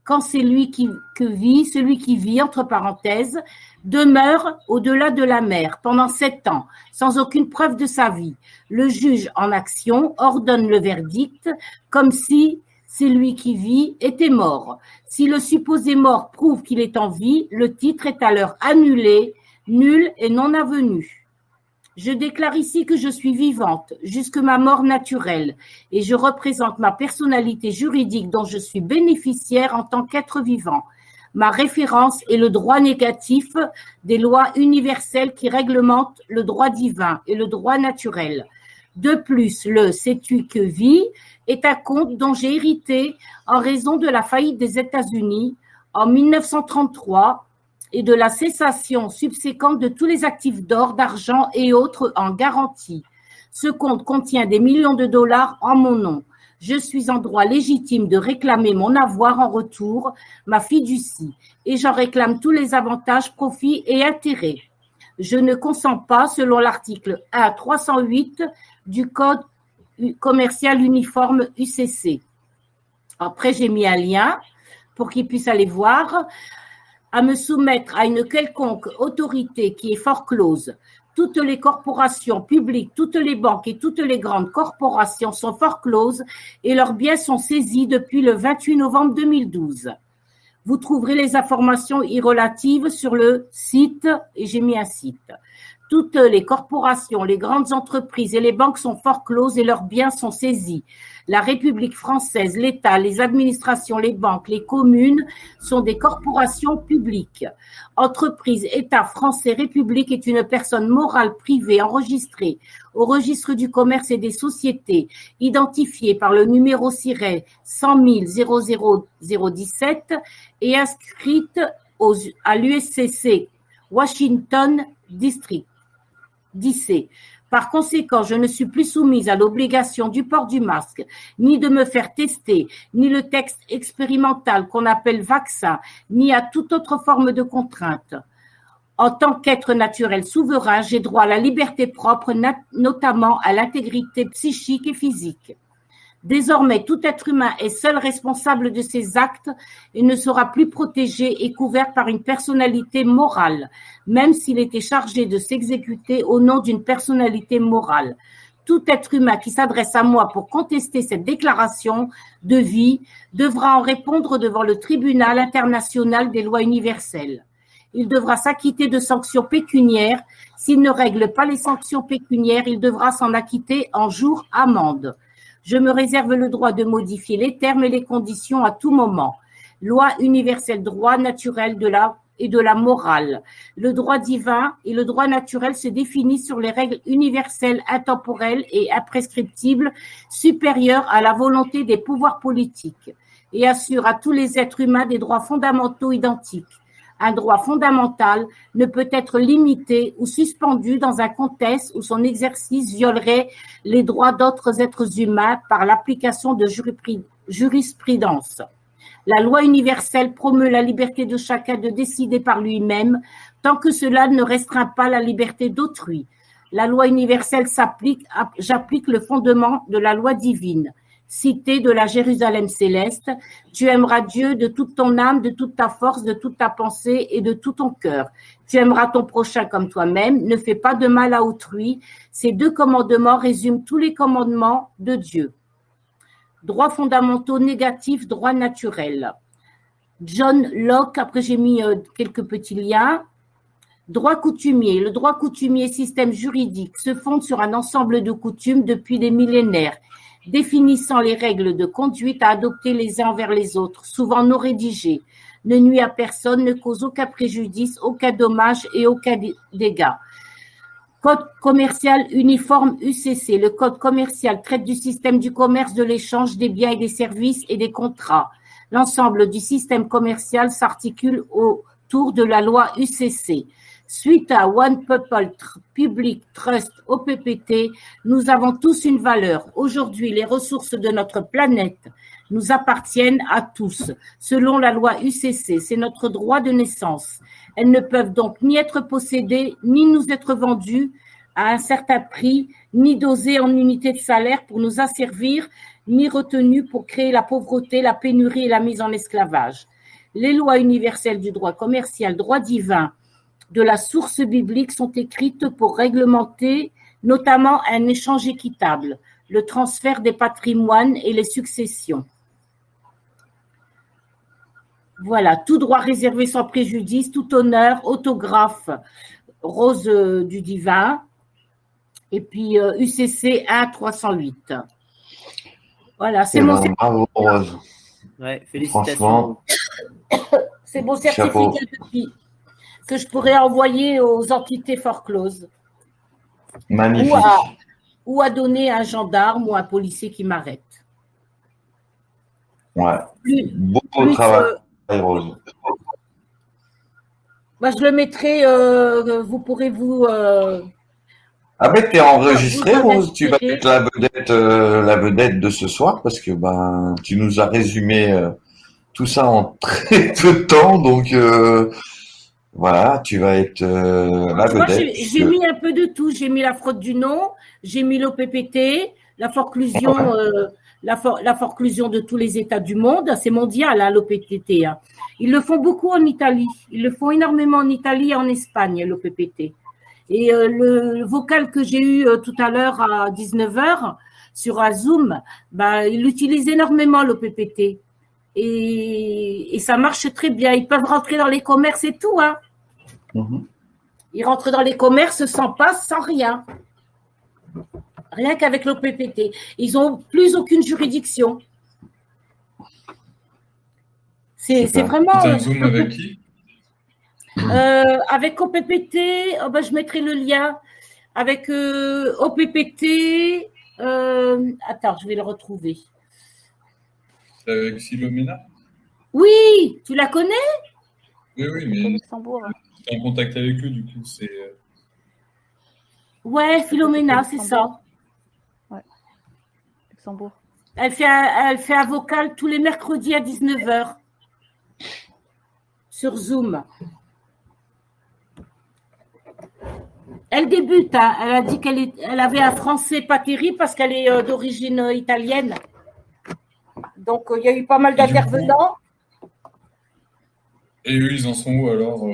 Quand c'est lui celui qui vit, entre parenthèses, demeure au-delà de la mer pendant 7 ans, sans aucune preuve de sa vie. Le juge en action ordonne le verdict comme si celui qui vit était mort. Si le supposé mort prouve qu'il est en vie, le titre est alors annulé, nul et non avenu. Je déclare ici que je suis vivante jusque ma mort naturelle et je représente ma personnalité juridique dont je suis bénéficiaire en tant qu'être vivant. Ma référence est le droit négatif des lois universelles qui réglementent le droit divin et le droit naturel. De plus, le « sais-tu que vie » est un compte dont j'ai hérité en raison de la faillite des États-Unis en 1933 et de la cessation subséquente de tous les actifs d'or, d'argent et autres en garantie. Ce compte contient des millions de dollars en mon nom. Je suis en droit légitime de réclamer mon avoir en retour, ma fiducie, et j'en réclame tous les avantages, profits et intérêts. Je ne consens pas, selon l'article 1.308 du Code commercial uniforme UCC. Après, j'ai mis un lien pour qu'ils puissent aller voir. à me soumettre à une quelconque autorité qui est foreclose. Toutes les corporations publiques, toutes les banques et toutes les grandes corporations sont forecloses et leurs biens sont saisis depuis le 28 novembre 2012. Vous trouverez les informations y relatives sur le site, et j'ai mis un site. Toutes les corporations, les grandes entreprises et les banques sont forecloses et leurs biens sont saisis. La République française, l'État, les administrations, les banques, les communes sont des corporations publiques. Entreprise, État français, République est une personne morale privée enregistrée au registre du commerce et des sociétés, identifiée par le numéro SIRET 100 00017 et inscrite à l'USCC Washington District. DC. Par conséquent, je ne suis plus soumise à l'obligation du port du masque, ni de me faire tester, ni le texte expérimental qu'on appelle vaccin, ni à toute autre forme de contrainte. En tant qu'être naturel souverain, j'ai droit à la liberté propre, notamment à l'intégrité psychique et physique. Désormais, tout être humain est seul responsable de ses actes et ne sera plus protégé et couvert par une personnalité morale, même s'il était chargé de s'exécuter au nom d'une personnalité morale. Tout être humain qui s'adresse à moi pour contester cette déclaration de vie devra en répondre devant le tribunal international des lois universelles. Il devra s'acquitter de sanctions pécuniaires. S'il ne règle pas les sanctions pécuniaires, il devra s'en acquitter en jour amende. Je me réserve le droit de modifier les termes et les conditions à tout moment. Loi universelle, droit naturel et de la morale. Le droit divin et le droit naturel se définissent sur les règles universelles, intemporelles et imprescriptibles supérieures à la volonté des pouvoirs politiques et assurent à tous les êtres humains des droits fondamentaux identiques. Un droit fondamental ne peut être limité ou suspendu dans un contexte où son exercice violerait les droits d'autres êtres humains par l'application de jurisprudence. La loi universelle promeut la liberté de chacun de décider par lui-même, tant que cela ne restreint pas la liberté d'autrui. La loi universelle j'applique le fondement de la loi divine. Cité de la Jérusalem céleste, tu aimeras Dieu de toute ton âme, de toute ta force, de toute ta pensée et de tout ton cœur. Tu aimeras ton prochain comme toi-même, ne fais pas de mal à autrui. Ces 2 commandements résument tous les commandements de Dieu. Droits fondamentaux négatifs, droits naturels. John Locke, après j'ai mis quelques petits liens. Droit coutumier. Le droit coutumier, système juridique, se fonde sur un ensemble de coutumes depuis des millénaires, définissant les règles de conduite à adopter les uns envers les autres, souvent non rédigées, ne nuit à personne, ne cause aucun préjudice, aucun dommage et aucun dégât. Code commercial uniforme UCC. Le code commercial traite du système du commerce, de l'échange des biens et des services et des contrats. L'ensemble du système commercial s'articule autour de la loi UCC. Suite à One People Public Trust OPPT, nous avons tous une valeur. Aujourd'hui, les ressources de notre planète nous appartiennent à tous. Selon la loi UCC, c'est notre droit de naissance. Elles ne peuvent donc ni être possédées, ni nous être vendues à un certain prix, ni dosées en unités de salaire pour nous asservir, ni retenues pour créer la pauvreté, la pénurie et la mise en esclavage. Les lois universelles du droit commercial, droit divin, de la source biblique sont écrites pour réglementer notamment un échange équitable, le transfert des patrimoines et les successions. Voilà, tout droit réservé sans préjudice, tout honneur, autographe, Rose du Divin, et puis UCC 1-308. Voilà, c'est mon certificat. Bravo, Rose. Ouais, félicitations. Franchement, C'est mon certificat chapeau. que je pourrais envoyer aux entités forecloses Magnifique. ou à donner à un gendarme ou à un policier qui m'arrête. Ouais. Beaucoup de plus, travail, Rose. Je le mettrai, vous pourrez vous… Ah ben, t'es enregistré, vous Rose. Tu vas être la vedette de ce soir parce que tu nous as résumé tout ça en très peu de temps. Donc, voilà, tu vas être la vedette. J'ai mis un peu de tout. J'ai mis la fraude du nom, j'ai mis l'OPPT, la forclusion la forclusion de tous les États du monde. C'est mondial, hein, l'OPPT. Hein. Ils le font beaucoup en Italie. Ils le font énormément en Italie et en Espagne, l'OPPT. Et le vocal que j'ai eu tout à l'heure à 19h sur un Zoom, il utilise énormément l'OPPT. Et ça marche très bien. Ils peuvent rentrer dans les commerces et tout. Hein. Ils rentrent dans les commerces sans passe, sans rien. Rien qu'avec l'OPPT. Ils n'ont plus aucune juridiction. C'est vraiment. C'est un Zoom avec qui? Avec OPPT, je mettrai le lien. Avec OPPT. Attends, je vais le retrouver. C'est avec Philomena? Oui, tu la connais? Oui, mais Luxembourg. tu es en contact avec eux, du coup, c'est. Ouais, Philomena, c'est ça. Ouais, Luxembourg. Elle fait un vocal tous les mercredis à 19h sur Zoom. Elle débute, hein. Elle a dit elle avait un français pas terrible parce qu'elle est d'origine italienne. Donc, il y a eu pas mal d'intervenants. Et eux, ils en sont où alors?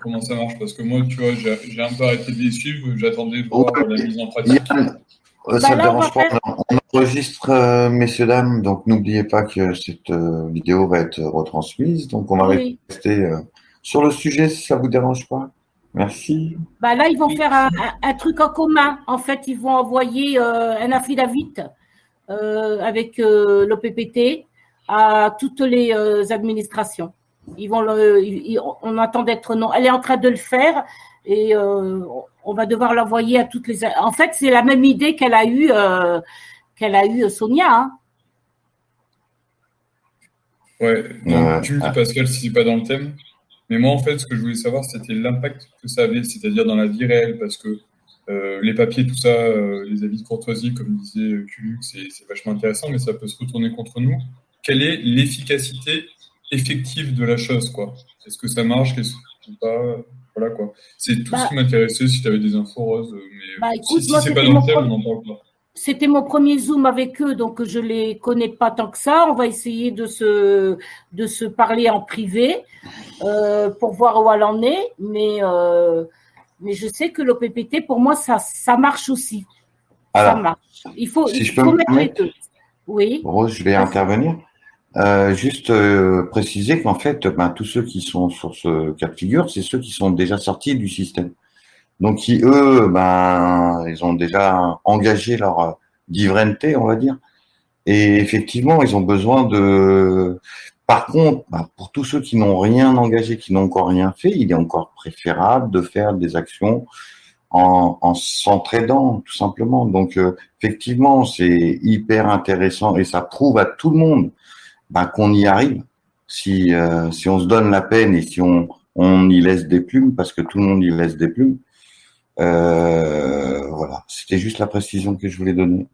Comment ça marche? Parce que moi, tu vois, j'ai un peu arrêté de les suivre. J'attendais de voir la mise en pratique. Yann, ça ne dérange pas. On enregistre, messieurs, dames, donc n'oubliez pas que cette vidéo va être retransmise. Donc, on va rester sur le sujet si ça ne vous dérange pas. Merci. Là, ils vont faire un truc en commun. En fait, ils vont envoyer un affidavit avec l'OPPT à toutes les administrations. On attend d'être non. Elle est en train de le faire et on va devoir l'envoyer à toutes les. En fait, c'est la même idée qu'elle a eue Sonia. Hein. Ouais. Donc, tu me dis, Pascal, si c'est pas dans le thème. Mais moi, en fait, ce que je voulais savoir, c'était l'impact que ça avait, c'est-à-dire dans la vie réelle, parce que les papiers, tout ça, les avis de courtoisie, comme disait Culux, c'est vachement intéressant, mais ça peut se retourner contre nous. Quelle est l'efficacité effective de la chose, quoi? Est-ce que ça marche, qu'est-ce que pas? Voilà, quoi. C'est tout ce qui m'intéressait, si tu avais des infos, Rose, mais écoute, si c'est pas dans le thème, on n'en parle pas. C'était mon premier Zoom avec eux, donc je les connais pas tant que ça. On va essayer de se parler en privé pour voir où elle en est. Mais je sais que l'OPPT, pour moi, ça marche aussi. Alors, ça marche. Il faut mettre les deux. Oui. Rose, je vais intervenir. Juste préciser qu'en fait, tous ceux qui sont sur ce cas de figure, c'est ceux qui sont déjà sortis du système. Donc, qui, eux, ils ont déjà engagé leur divrente, on va dire. Et effectivement, ils ont besoin de... Par contre, pour tous ceux qui n'ont rien engagé, qui n'ont encore rien fait, il est encore préférable de faire des actions en s'entraidant, tout simplement. Donc, effectivement, c'est hyper intéressant et ça prouve à tout le monde qu'on y arrive. Si on se donne la peine et si on y laisse des plumes, parce que tout le monde y laisse des plumes, voilà, c'était juste la précision que je voulais donner.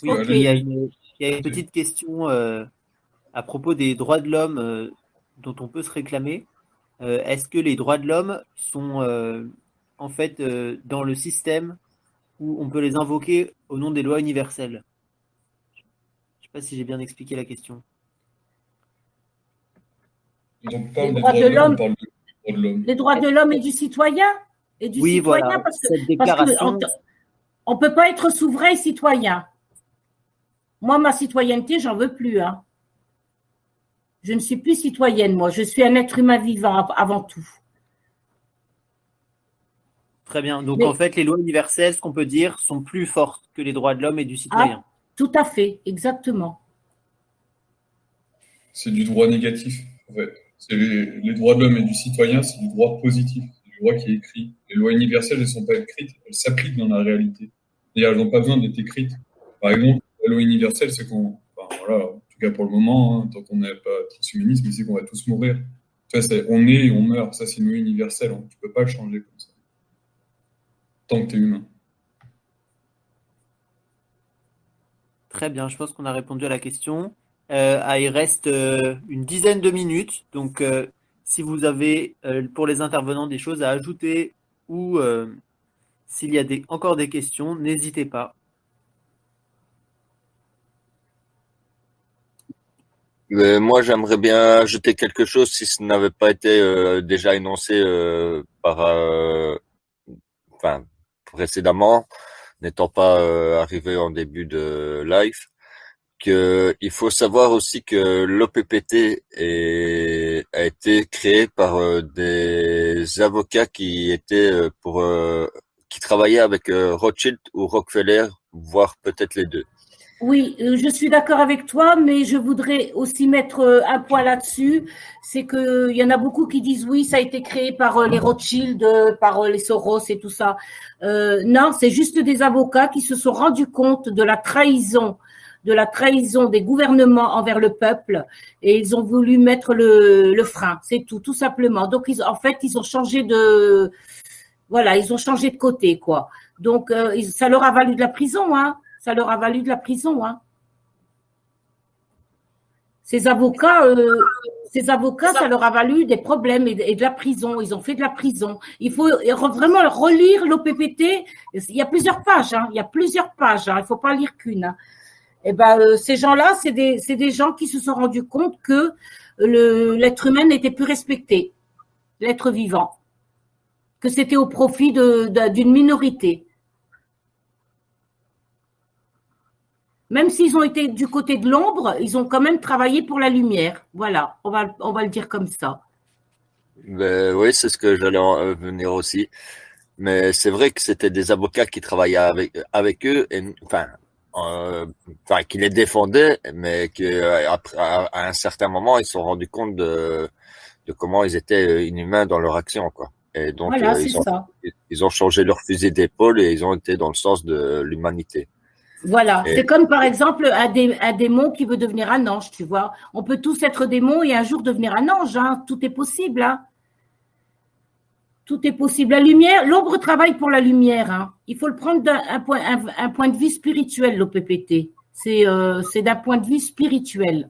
Oui, il y a une petite question à propos des droits de l'homme dont on peut se réclamer. Est-ce que les droits de l'homme sont en fait dans le système où on peut les invoquer au nom des lois universelles? Je ne sais pas si j'ai bien expliqué la question. Donc, on parle des droits de l'homme, on parle de les droits de l'homme et du citoyen. Oui, voilà. Parce que, cette déclaration... on ne peut pas être souverain et citoyen. Moi, ma citoyenneté, j'en veux plus. Hein. Je ne suis plus citoyenne, moi. Je suis un être humain vivant avant tout. Très bien. Donc, en fait, les lois universelles, ce qu'on peut dire, sont plus fortes que les droits de l'homme et du citoyen. Tout à fait, exactement. C'est du droit négatif, en fait. C'est les droits de l'homme et du citoyen, c'est du droit positif, c'est du droit qui est écrit. Les lois universelles, elles ne sont pas écrites, elles s'appliquent dans la réalité. Et elles n'ont pas besoin d'être écrites. Par exemple, la loi universelle, c'est qu'on, voilà, en tout cas pour le moment, tant qu'on n'est pas transhumanisme, c'est qu'on va tous mourir. Tu vois, on est et on meurt. Ça, c'est une loi universelle. Tu ne peux pas le changer comme ça. Tant que tu es humain. Très bien, je pense qu'on a répondu à la question. Il reste une dizaine de minutes. Donc, si vous avez pour les intervenants des choses à ajouter ou s'il y a encore des questions, n'hésitez pas. Moi, j'aimerais bien ajouter quelque chose si ce n'avait pas été déjà énoncé enfin, précédemment, n'étant pas arrivé en début de live, que il faut savoir aussi que l'OPPT a été créé par des avocats qui étaient qui travaillaient avec Rothschild ou Rockefeller, voire peut-être les deux. Oui, je suis d'accord avec toi, mais je voudrais aussi mettre un point là-dessus. C'est qu'il y en a beaucoup qui disent oui, ça a été créé par les Rothschild, par les Soros et tout ça. Non, c'est juste des avocats qui se sont rendus compte de la trahison des gouvernements envers le peuple et ils ont voulu mettre le frein. C'est tout simplement. Donc, en fait, ils ont changé ils ont changé de côté, quoi. Donc, ça leur a valu de la prison, hein. Ça leur a valu de la prison, hein. Ces avocats, ça leur a valu des problèmes et de la prison. Ils ont fait de la prison. Il faut vraiment relire l'OPPT. Il y a plusieurs pages, hein. Il y a plusieurs pages, hein. Il ne faut pas lire qu'une, hein. Et ben, ces gens-là, c'est des gens qui se sont rendus compte que l'être humain n'était plus respecté, l'être vivant, que c'était au profit d'une minorité. Même s'ils ont été du côté de l'ombre, ils ont quand même travaillé pour la lumière. Voilà, on va le dire comme ça. Oui, c'est ce que j'allais en venir aussi. Mais c'est vrai que c'était des avocats qui travaillaient avec eux, et, qui les défendaient, mais à un certain moment, ils se sont rendus compte de comment ils étaient inhumains dans leur action, quoi. Et donc, Voilà, ils ont changé leur fusil d'épaule et ils ont été dans le sens de l'humanité. Voilà, c'est comme par exemple un démon qui veut devenir un ange, tu vois. On peut tous être démons et un jour devenir un ange, hein. Tout est possible, hein. Tout est possible. La lumière, l'ombre travaille pour la lumière, hein. Il faut le prendre d'un point de vue spirituel, l'OPPT. C'est d'un point de vue spirituel.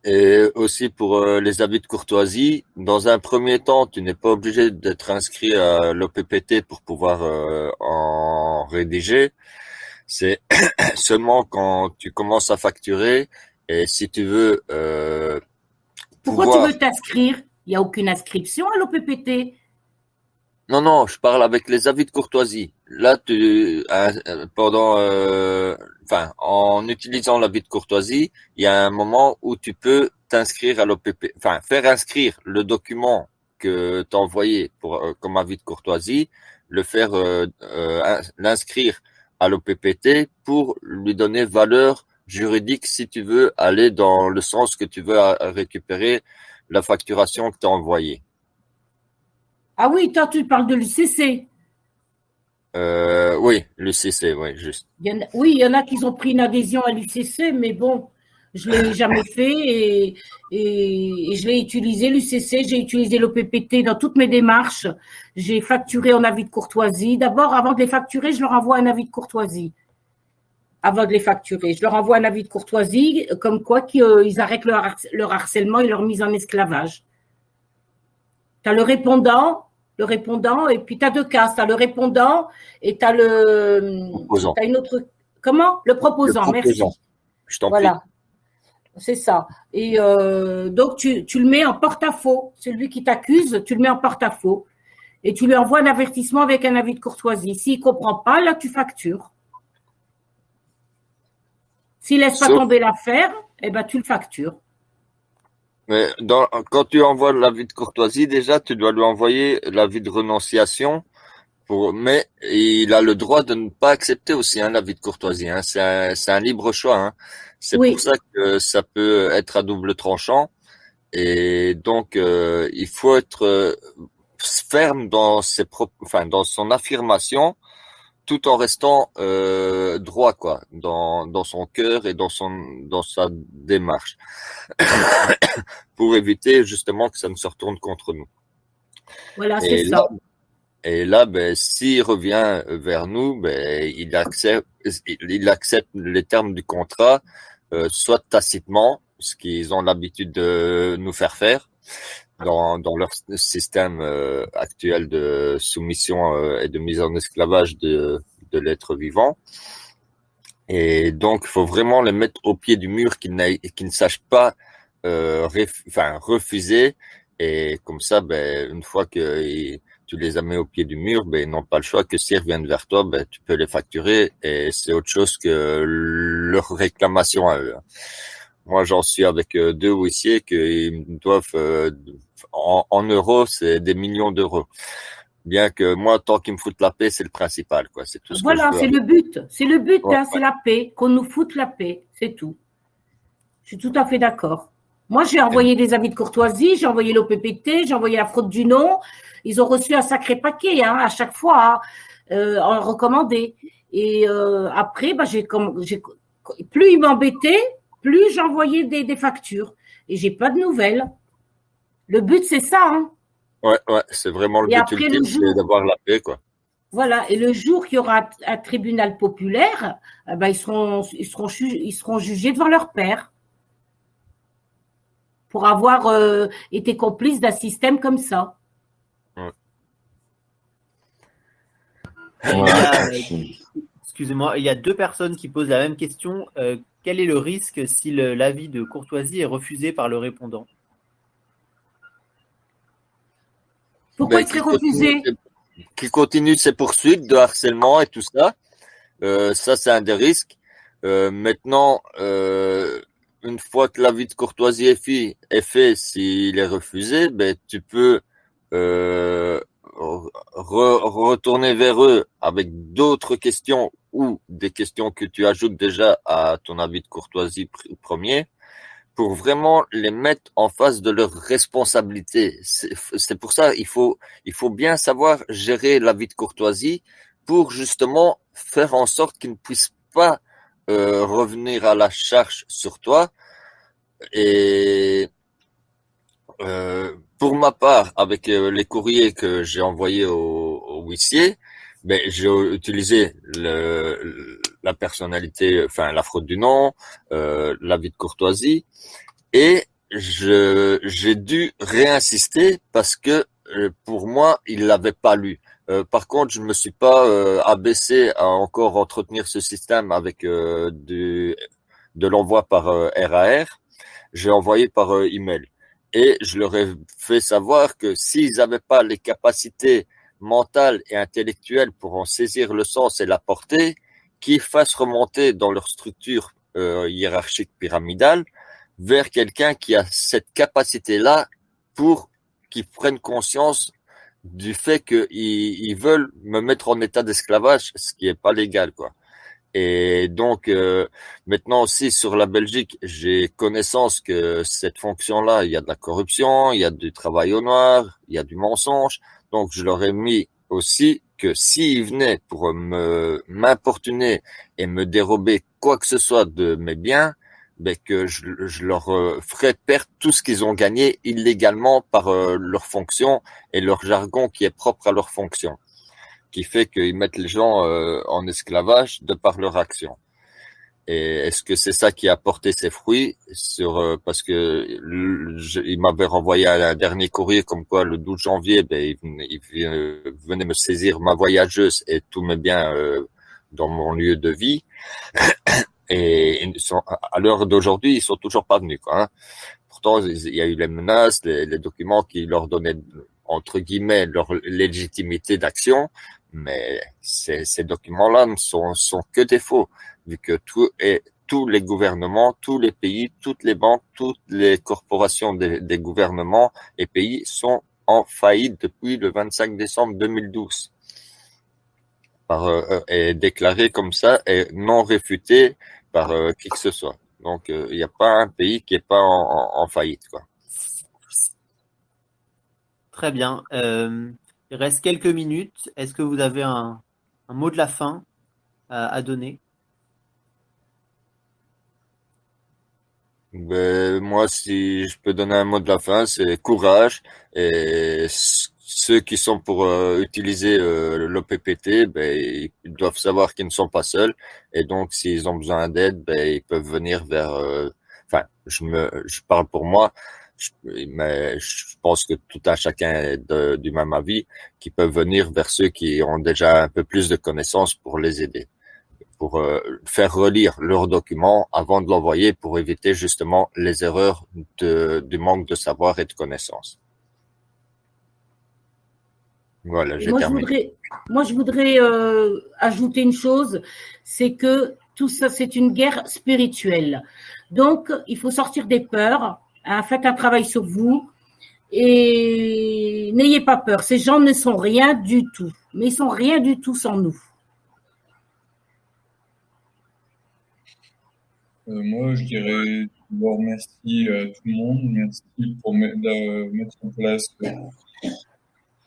Et aussi pour les habits de courtoisie, dans un premier temps, tu n'es pas obligé d'être inscrit à l'OPPT pour pouvoir en rédiger. C'est seulement quand tu commences à facturer et si tu veux Pourquoi tu veux t'inscrire? Il n'y a aucune inscription à l'OPPT. Non, je parle avec les avis de courtoisie. Là, en utilisant l'avis de courtoisie, il y a un moment où tu peux t'inscrire à l'OPPT, faire inscrire le document que tu as envoyé comme avis de courtoisie, l'inscrire à l'OPPT pour lui donner valeur juridique si tu veux aller dans le sens que tu veux récupérer la facturation que tu as envoyée. Ah oui, toi, tu parles de l'UCC. Oui, l'UCC, oui, juste. Il y en a qui ont pris une adhésion à l'UCC, mais bon, je ne l'ai jamais fait et je l'ai utilisé, l'UCC, j'ai utilisé l'OPPT dans toutes mes démarches. J'ai facturé en avis de courtoisie. D'abord, avant de les facturer, je leur envoie un avis de courtoisie. Avant de les facturer, je leur envoie un avis de courtoisie, comme quoi qu'ils arrêtent leur harcèlement et leur mise en esclavage. Tu as le répondant, et puis tu as deux cas. Tu as le répondant et tu as proposant. T'as une autre. Comment? Le proposant, merci. Je t'en prie. C'est ça. Et donc, tu le mets en porte-à-faux. Celui qui t'accuse, tu le mets en porte-à-faux. Et tu lui envoies un avertissement avec un avis de courtoisie. S'il ne comprend pas, là, tu factures. S'il ne laisse pas tomber l'affaire, eh ben, tu le factures. Mais quand tu envoies l'avis de courtoisie, déjà, tu dois lui envoyer l'avis de renonciation. Mais il a le droit de ne pas accepter aussi l'avis de courtoisie. Hein. C'est un libre choix. Hein. C'est pour ça que ça peut être à double tranchant. Et donc, il faut être ferme dans dans son affirmation, tout en restant droit, quoi, dans son cœur et dans sa démarche, pour éviter justement que ça ne se retourne contre nous. Voilà, c'est ça. Et là, s'il revient vers nous, il accepte les termes du contrat, soit tacitement, ce qu'ils ont l'habitude de nous faire dans leur système actuel de soumission et de mise en esclavage de l'être vivant. Et donc, il faut vraiment les mettre au pied du mur, qu'ils ne sachent pas refuser. Et comme ça, ben, une fois que tu les as mis au pied du mur, ben, ils n'ont pas le choix que s'ils reviennent vers toi, ben, tu peux les facturer et c'est autre chose que leur réclamation à eux. Moi, j'en suis avec deux huissiers qu'ils doivent, en euros, c'est des millions d'euros. Bien que moi, tant qu'ils me foutent la paix, c'est le principal, quoi. C'est tout ce que Voilà, je veux. c'est le but. C'est le but, Ouais, hein, c'est la paix, qu'on nous foute la paix, c'est tout. Je suis tout à fait d'accord. Moi, j'ai envoyé des avis de courtoisie, j'ai envoyé l'OPPT, j'ai envoyé la fraude du nom. Ils ont reçu un sacré paquet hein, à chaque fois, en recommandé. Et après, bah, plus ils m'embêtaient, plus j'envoyais des factures. Et j'ai pas de nouvelles. Le but, c'est ça. Hein. ouais, c'est vraiment le Et but après, ultime, c'est d'avoir la paix, quoi. Voilà. Et le jour qu'il y aura un tribunal populaire, ils seront jugés devant leur père pour avoir été complices d'un système comme ça. Ouais. Excusez-moi, il y a deux personnes qui posent la même question. Quel est le risque si l'avis de courtoisie est refusé par le répondant? Pourquoi il serait refusé? Qu'il continue ses poursuites de harcèlement et tout ça. Ça, c'est un des risques. Maintenant, une fois que l'avis de courtoisie est fait, s'il est refusé, ben, tu peux retourner vers eux avec d'autres questions ou des questions que tu ajoutes déjà à ton avis de courtoisie premier pour vraiment les mettre en face de leurs responsabilités. C'est pour ça il faut bien savoir gérer l'avis de courtoisie pour justement faire en sorte qu'ils ne puissent pas revenir à la charge sur toi. Et pour ma part, avec les courriers que j'ai envoyés au huissier, ben, j'ai utilisé la personnalité, enfin la fraude du nom, l'avis de courtoisie, et j'ai dû réinsister parce que pour moi, il l'avait pas lu. Par contre, je me suis pas abaissé à encore entretenir ce système avec de l'envoi par RAR. J'ai envoyé par email. Et je leur ai fait savoir que s'ils n'avaient pas les capacités mentales et intellectuelles pour en saisir le sens et la portée, qu'ils fassent remonter dans leur structure hiérarchique pyramidale vers quelqu'un qui a cette capacité-là pour qu'ils prennent conscience du fait qu'ils veulent me mettre en état d'esclavage, ce qui est pas légal, quoi. Et donc, maintenant aussi sur la Belgique, j'ai connaissance que cette fonction-là, il y a de la corruption, il y a du travail au noir, il y a du mensonge. Donc, je leur ai mis aussi que s'ils venaient pour m'importuner et me dérober quoi que ce soit de mes biens, ben que je leur ferais perdre tout ce qu'ils ont gagné illégalement par leur fonction et leur jargon qui est propre à leur fonction, qui fait qu'ils mettent les gens en esclavage de par leur action. Et est-ce que c'est ça qui a porté ses fruits parce que il m'avait renvoyé un dernier courrier comme quoi le 12 janvier, ben, il venait me saisir ma voyageuse et tous mes biens dans mon lieu de vie. Et à l'heure d'aujourd'hui, ils sont toujours pas venus, quoi, hein. Pourtant, il y a eu les menaces, les documents qui leur donnaient entre guillemets leur légitimité d'action, mais ces documents-là ne sont que des faux, vu que tous les gouvernements, tous les pays, toutes les banques, toutes les corporations des gouvernements et pays sont en faillite depuis le 25 décembre 2012. Est déclaré comme ça et non réfuté par qui que ce soit. Donc, il n'y a pas un pays qui est pas en faillite, quoi. Très bien. Il reste quelques minutes. Est-ce que vous avez un mot de la fin à donner? Ben, moi, si je peux donner un mot de la fin, c'est courage. Et ceux qui sont pour utiliser l'OPPT, ben, ils doivent savoir qu'ils ne sont pas seuls. Et donc, s'ils ont besoin d'aide, ben, ils peuvent venir vers. Enfin, je parle pour moi, mais je pense que tout un chacun est du même avis, qui peuvent venir vers ceux qui ont déjà un peu plus de connaissances pour les aider. pour faire relire leurs documents avant de l'envoyer pour éviter justement les erreurs du manque de savoir et de connaissances. Voilà, j'ai terminé. Moi, je voudrais ajouter une chose, c'est que tout ça, c'est une guerre spirituelle. Donc, il faut sortir des peurs, hein, faites un travail sur vous et n'ayez pas peur. Ces gens ne sont rien du tout, mais ils sont rien du tout sans nous. Moi, je dirais d'abord merci à tout le monde. Merci pour mettre en place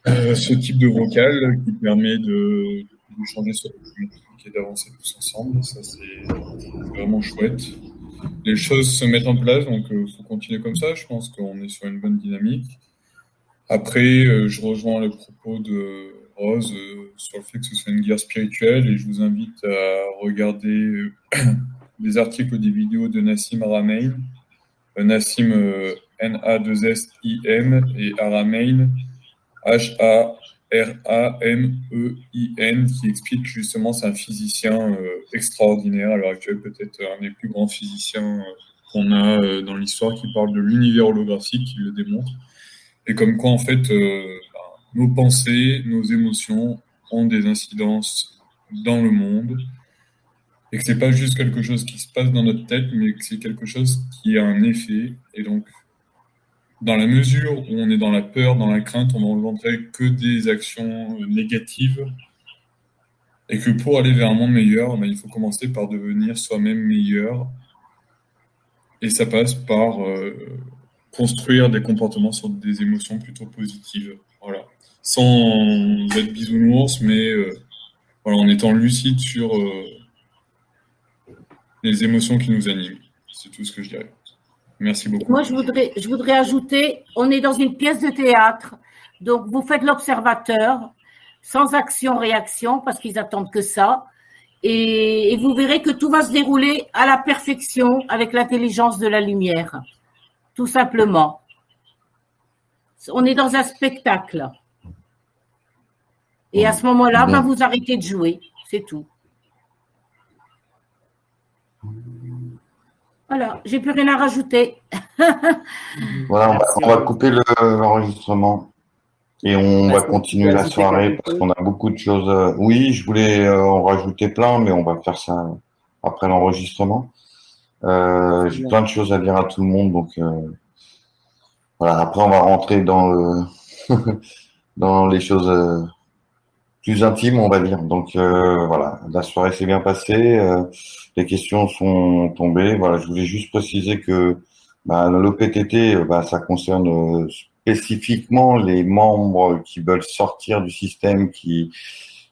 ce type de vocal qui permet d'échanger sur la thématique et d'avancer tous ensemble. Ça, c'est vraiment chouette. Les choses se mettent en place, donc il faut continuer comme ça. Je pense qu'on est sur une bonne dynamique. Après, je rejoins le propos de Rose sur le fait que ce soit une guerre spirituelle et je vous invite à regarder des articles ou des vidéos de Nassim Haramein. Nassim, N-A-2-S-I-M, et Haramein, H-A-R-A-M-E-I-N, qui explique justement, c'est un physicien extraordinaire à l'heure actuelle, peut-être un des plus grands physiciens qu'on a dans l'histoire, qui parle de l'univers holographique, qui le démontre. Et comme quoi, en fait, nos pensées, nos émotions ont des incidences dans le monde, et que c'est pas juste quelque chose qui se passe dans notre tête, mais que c'est quelque chose qui a un effet. Et donc, dans la mesure où on est dans la peur, dans la crainte, on n'engendrait que des actions négatives. Et que pour aller vers un monde meilleur, il faut commencer par devenir soi-même meilleur. Et ça passe par construire des comportements sur des émotions plutôt positives. Voilà. Sans être bisounours, mais voilà, en étant lucide sur les émotions qui nous animent. C'est tout ce que je dirais. Merci beaucoup. Moi, je voudrais ajouter, on est dans une pièce de théâtre, donc vous faites l'observateur, sans action-réaction, parce qu'ils attendent que ça, et vous verrez que tout va se dérouler à la perfection avec l'intelligence de la lumière, tout simplement. On est dans un spectacle. Et à ce moment-là, vous arrêtez de jouer, c'est tout. Voilà, j'ai plus rien à rajouter. Voilà, on va couper l'enregistrement et on va continuer la soirée parce qu'on a beaucoup de choses. Oui, je voulais en rajouter plein, mais on va faire ça après l'enregistrement. J'ai plein de choses à dire à tout le monde, donc voilà. Après, on va rentrer dans dans les choses plus intimes, on va dire. Donc voilà, la soirée s'est bien passée. Les questions sont tombées. Voilà, je voulais juste préciser que l'OPTT, ça concerne spécifiquement les membres qui veulent sortir du système, qui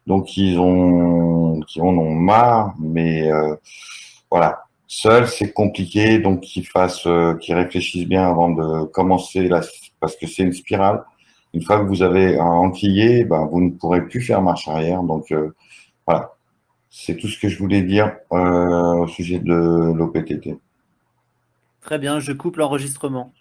en ont marre, mais voilà, seul c'est compliqué, donc qu'ils réfléchissent bien avant de commencer parce que c'est une spirale. Une fois que vous avez enquillé, vous ne pourrez plus faire marche arrière. Donc voilà, c'est tout ce que je voulais dire au sujet de l'OPTT. Très bien, je coupe l'enregistrement.